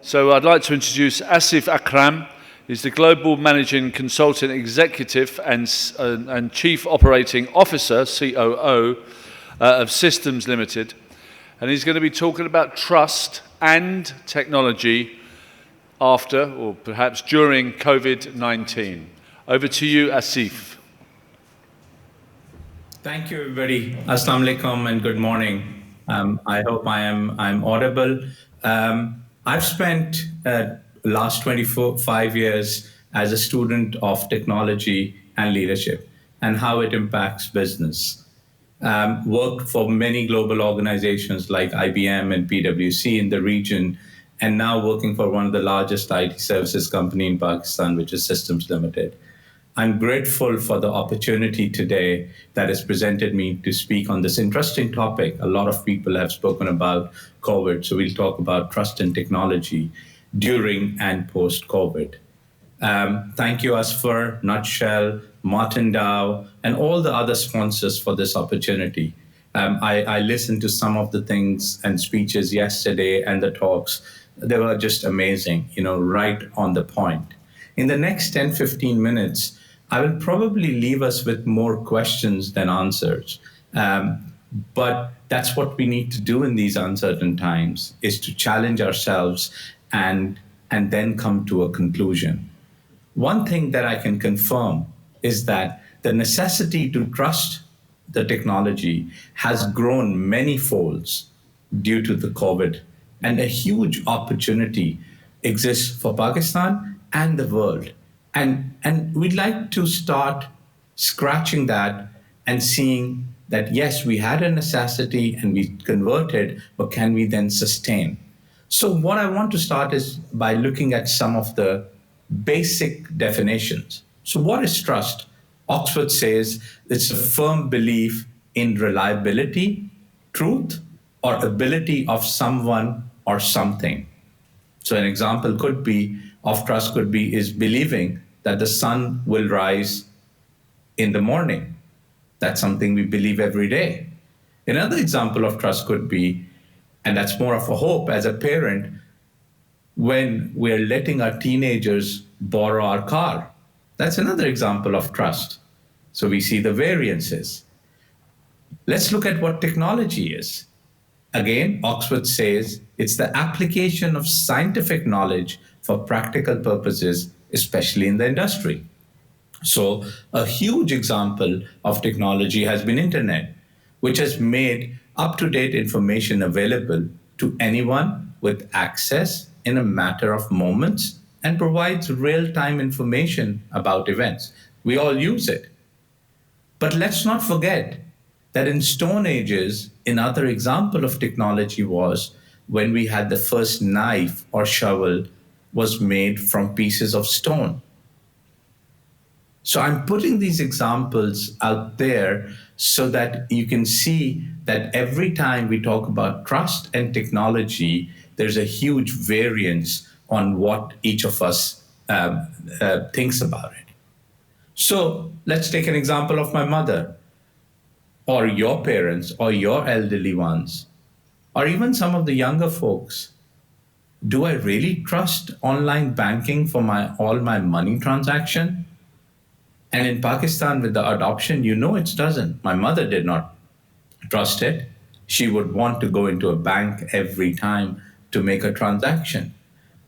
So I'd like to introduce Asif Akram. He's the Global Managing Consultant Executive and Chief Operating Officer, COO, of Systems Limited. And he's going to be talking about trust and technology after, or perhaps during, COVID-19. Over to you, Asif. Thank you, everybody. Assalamu alaikum and good morning. I hope I'm audible. I've spent last 25 years as a student of technology and leadership and how it impacts business. Worked for many global organizations like IBM and PwC in the region, and now working for one of the largest IT services company in Pakistan, which is Systems Limited. I'm grateful for the opportunity today that has presented me to speak on this interesting topic. A lot of people have spoken about COVID, so we'll talk about trust and technology during and post-COVID. Thank you, Asfar, Nutshell, Martin Dow, and all the other sponsors for this opportunity. I listened to some of the things and speeches yesterday and the talks. They were just amazing, right on the point. In the next 10, 15 minutes, I will probably leave us with more questions than answers. But that's what we need to do in these uncertain times, is to challenge ourselves and then come to a conclusion. One thing that I can confirm is that the necessity to trust the technology has grown many folds due to the COVID, and a huge opportunity exists for Pakistan and the world. And we'd like to start scratching that and seeing that, yes, we had a necessity and we converted, but can we then sustain? So what I want to start is by looking at some of the basic definitions. So what is trust? Oxford says it's a firm belief in reliability, truth, or ability of someone or something. So an example of trust is believing that the sun will rise in the morning. That's something we believe every day. Another example of trust could be, and that's more of a hope as a parent, when we're letting our teenagers borrow our car. That's another example of trust. So we see the variances. Let's look at what technology is. Again, Oxford says it's the application of scientific knowledge for practical purposes, especially in the industry. So a huge example of technology has been internet, which has made up-to-date information available to anyone with access in a matter of moments and provides real-time information about events. We all use it. But let's not forget that in Stone Ages, another example of technology was when we had the first knife or shovel was made from pieces of stone. So I'm putting these examples out there so that you can see that every time we talk about trust and technology, there's a huge variance on what each of us thinks about it. So let's take an example of my mother, or your parents, or your elderly ones, or even some of the younger folks. Do I really trust online banking for all my money transaction? And in Pakistan, with the adoption, it doesn't. My mother did not trust it. She would want to go into a bank every time to make a transaction.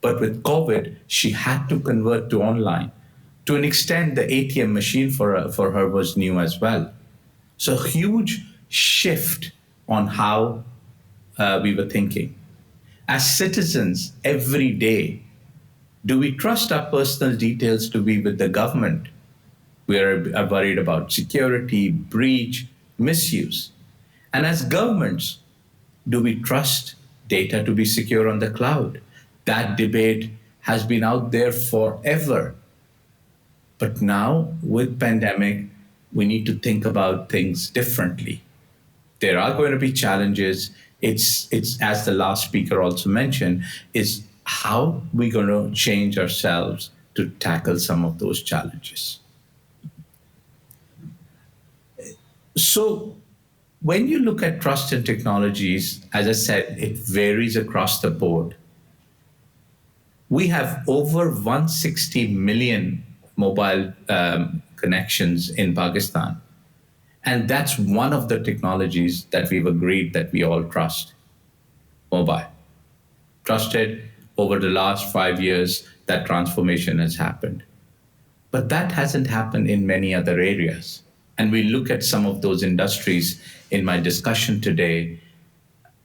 But with COVID, she had to convert to online. To an extent, the ATM machine for her was new as well. So a huge shift on how we were thinking. As citizens, every day, do we trust our personal details to be with the government? We are worried about security, breach, misuse. And as governments, do we trust data to be secure on the cloud? That debate has been out there forever. But now, with pandemic, we need to think about things differently. There are going to be challenges. It's as the last speaker also mentioned, is how we're going to change ourselves to tackle some of those challenges. So when you look at trust in technologies, as I said, it varies across the board. We have over 160 million mobile connections in Pakistan. And that's one of the technologies that we've agreed that we all trust, mobile. Trusted over the last 5 years, that transformation has happened. But that hasn't happened in many other areas. And we look at some of those industries in my discussion today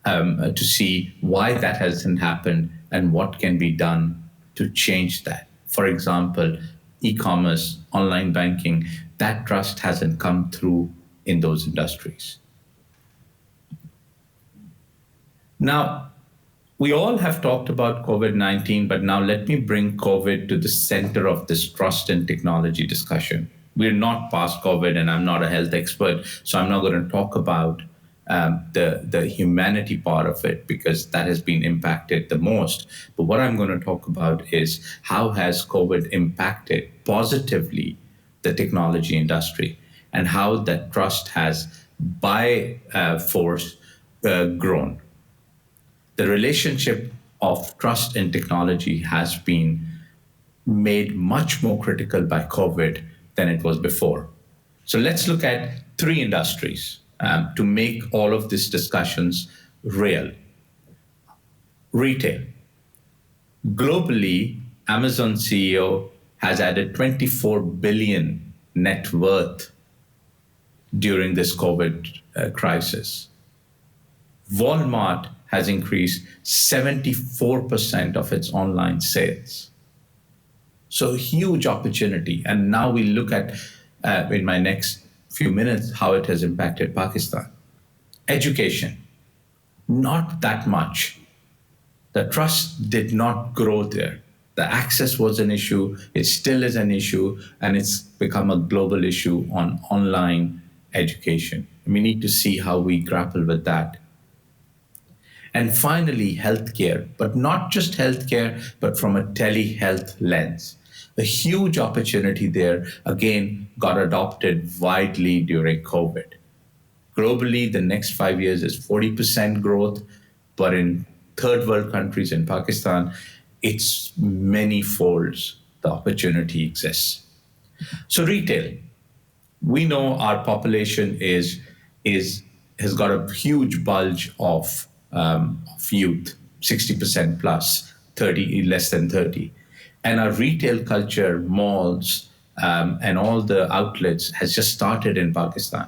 to see why that hasn't happened and what can be done to change that. For example, e-commerce, online banking, that trust hasn't come through in those industries. Now, we all have talked about COVID-19, but now let me bring COVID to the center of this trust and technology discussion. We're not past COVID, and I'm not a health expert, so I'm not going to talk about the humanity part of it because that has been impacted the most. But what I'm going to talk about is how has COVID impacted positively the technology industry and how that trust has by force grown. The relationship of trust and technology has been made much more critical by COVID than it was before. So let's look at three industries to make all of these discussions real. Retail. Globally, Amazon CEO has added 24 billion net worth during this COVID crisis. Walmart has increased 74% of its online sales. So huge opportunity. And now we look at, in my next few minutes, how it has impacted Pakistan. Education, not that much. The trust did not grow there. The access was an issue, it still is an issue, and it's become a global issue on online education. We need to see how we grapple with that. And finally, healthcare, but not just healthcare, but from a telehealth lens. A huge opportunity there, again, got adopted widely during COVID. Globally, the next 5 years is 40% growth, but in third world countries, in Pakistan, it's many folds the opportunity exists. So retail, we know our population has got a huge bulge of youth, 60% plus, 30 less than 30. And our retail culture, malls, and all the outlets has just started in Pakistan.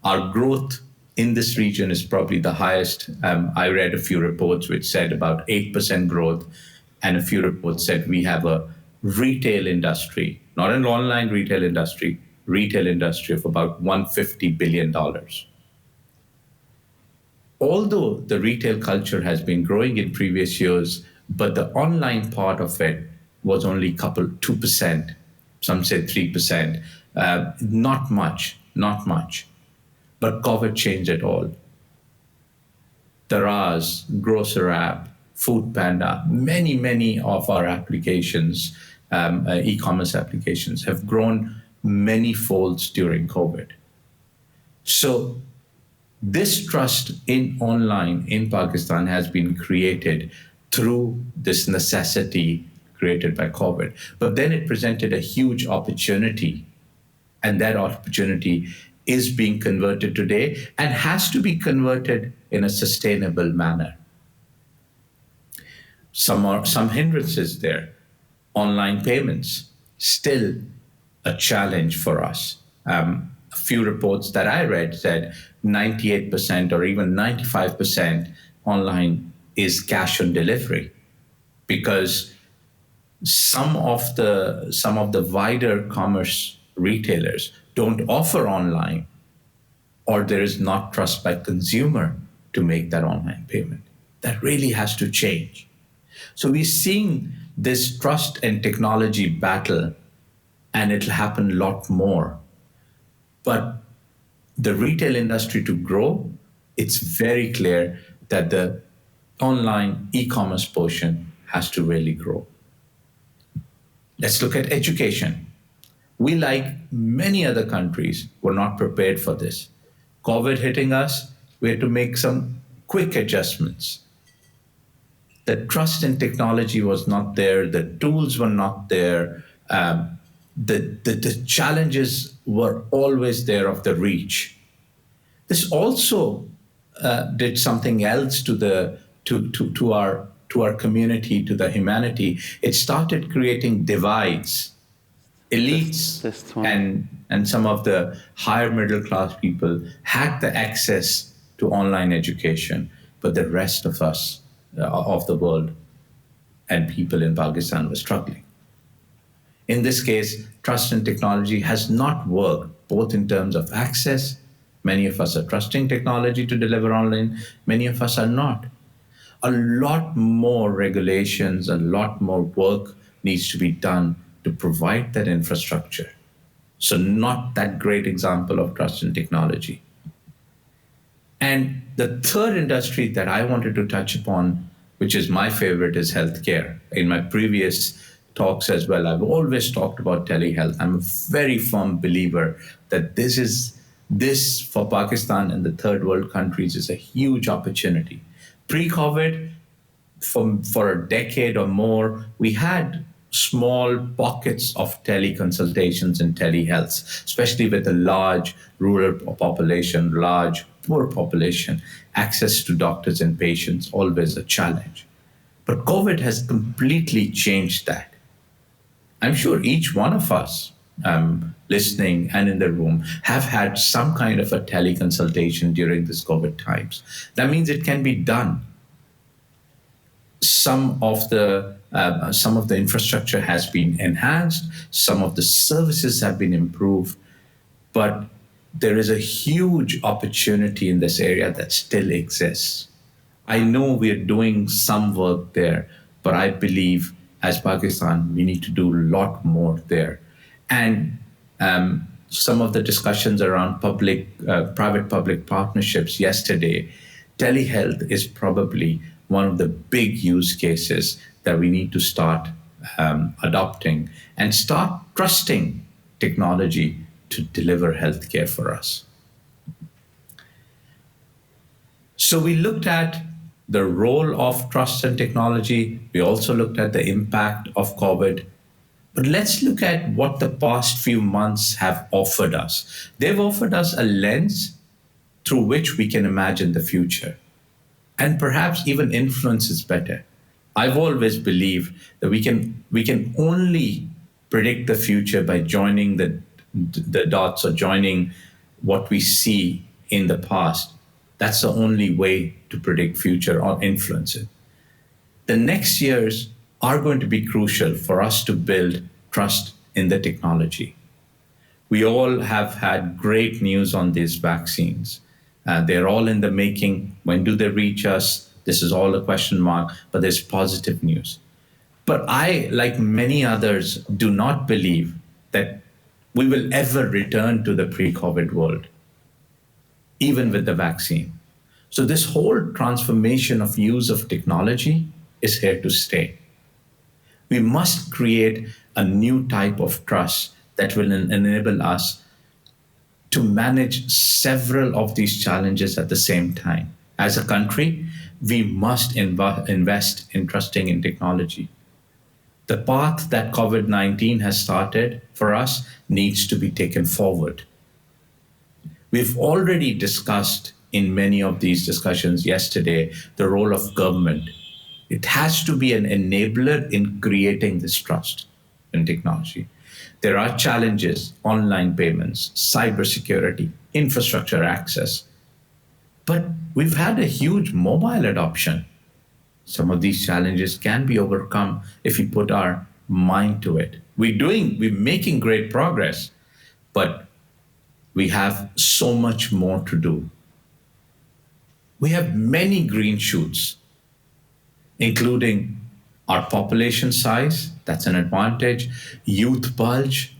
Our growth in this region is probably the highest. I read a few reports which said about 8% growth, and a few reports said we have a retail industry, not an online retail industry of about $150 billion. Although the retail culture has been growing in previous years, but the online part of it was only 2%, some say 3%, not much. But COVID changed it all. Daraz, Grocer app, Food Panda, many of our applications, e-commerce applications, have grown many folds during COVID. So this trust in online in Pakistan has been created through this necessity created by COVID. But then it presented a huge opportunity, and that opportunity is being converted today and has to be converted in a sustainable manner. Some hindrances there. Online payments, still a challenge for us. A few reports that I read said 98% or even 95% online is cash on delivery, because some of the wider commerce retailers don't offer online, or there is not trust by consumer to make that online payment. That really has to change. So we're seeing this trust and technology battle, and it'll happen a lot more. But the retail industry to grow, it's very clear that the online e-commerce portion has to really grow. Let's look at education. We, like many other countries, were not prepared for this. COVID hitting us, we had to make some quick adjustments. The trust in technology was not there. The tools were not there. The challenges were always there of the reach. This also did something else to our community, to the humanity. It started creating divides. Elites and some of the higher middle class people had the access to online education, but the rest of us, of the world and people in Pakistan were struggling. In this case, trust in technology has not worked, both in terms of access. Many of us are trusting technology to deliver online, many of us are not. A lot more regulations, a lot more work needs to be done to provide that infrastructure. So, not that great example of trust in technology. And the third industry that I wanted to touch upon, which is my favorite, is healthcare. In my previous talks as well, I've always talked about telehealth. I'm a very firm believer that this for Pakistan and the third world countries is a huge opportunity. Pre-COVID, for a decade or more, we had small pockets of teleconsultations and telehealth, especially with a large rural population, large poor population. Access to doctors and patients, always a challenge. But COVID has completely changed that. I'm sure each one of us listening and in the room have had some kind of a teleconsultation during this COVID times. That means it can be done. Some of the infrastructure has been enhanced, some of the services have been improved, but there is a huge opportunity in this area that still exists. I know we're doing some work there, but I believe as Pakistan, we need to do a lot more there. And some of the discussions around private-public partnerships yesterday, telehealth is probably one of the big use cases that we need to start adopting and start trusting technology to deliver healthcare for us. So we looked at the role of trust and technology. We also looked at the impact of COVID. But let's look at what the past few months have offered us. They've offered us a lens through which we can imagine the future and perhaps even influence it better. I've always believed that we can only predict the future by joining the dots or joining what we see in the past. That's the only way to predict future or influence it. The next years are going to be crucial for us to build trust in the technology. We all have had great news on these vaccines. They're all in the making. When do they reach us? This is all a question mark, but there's positive news. But I, like many others, do not believe that we will ever return to the pre-COVID world, even with the vaccine. So this whole transformation of use of technology is here to stay. We must create a new type of trust that will enable us to manage several of these challenges at the same time. As a country, we must invest in trusting in technology. The path that COVID-19 has started for us needs to be taken forward. We've already discussed in many of these discussions yesterday the role of government. It has to be an enabler in creating this trust in technology. There are challenges: online payments, cybersecurity, infrastructure access. But we've had a huge mobile adoption. Some of these challenges can be overcome if we put our mind to it. We're making great progress, but we have so much more to do. We have many green shoots, including our population size, that's an advantage, youth bulge,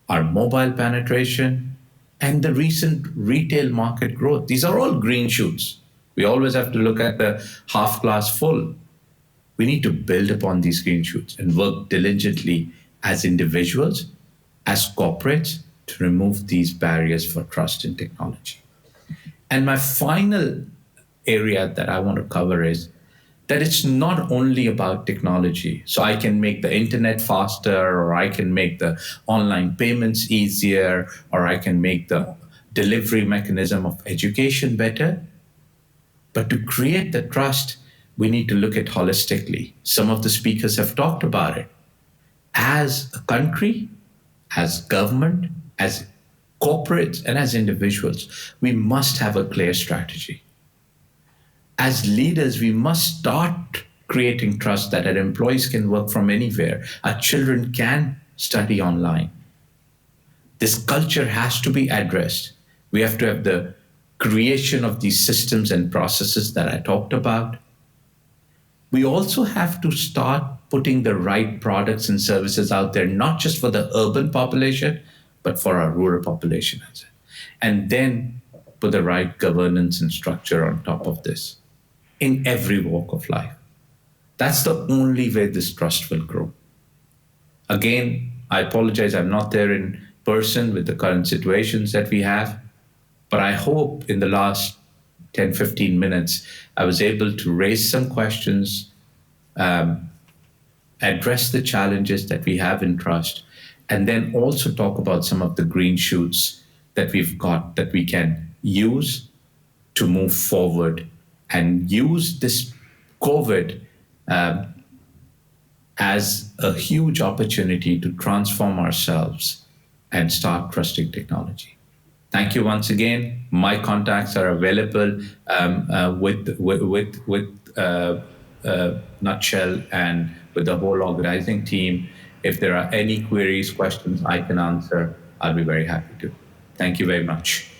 our mobile penetration, and the recent retail market growth. These are all green shoots. We always have to look at the half glass full. We need to build upon these green shoots and work diligently as individuals, as corporates, to remove these barriers for trust in technology. And my final area that I want to cover is that it's not only about technology. So I can make the internet faster, or I can make the online payments easier, or I can make the delivery mechanism of education better. But to create the trust, we need to look at holistically. Some of the speakers have talked about it. As a country, as government, as corporates, and as individuals, we must have a clear strategy. As leaders, we must start creating trust that our employees can work from anywhere, our children can study online. This culture has to be addressed. We have to have the creation of these systems and processes that I talked about. We also have to start putting the right products and services out there, not just for the urban population, but for our rural population. And then put the right governance and structure on top of this in every walk of life. That's the only way this trust will grow. Again, I apologize, I'm not there in person with the current situations that we have, but I hope in the last 10, 15 minutes, I was able to raise some questions, address the challenges that we have in trust, and then also talk about some of the green shoots that we've got that we can use to move forward and use this COVID as a huge opportunity to transform ourselves and start trusting technology. Thank you once again. My contacts are available with Nutshell and with the whole organizing team. If there are any queries, questions I can answer, I'll be very happy to. Thank you very much.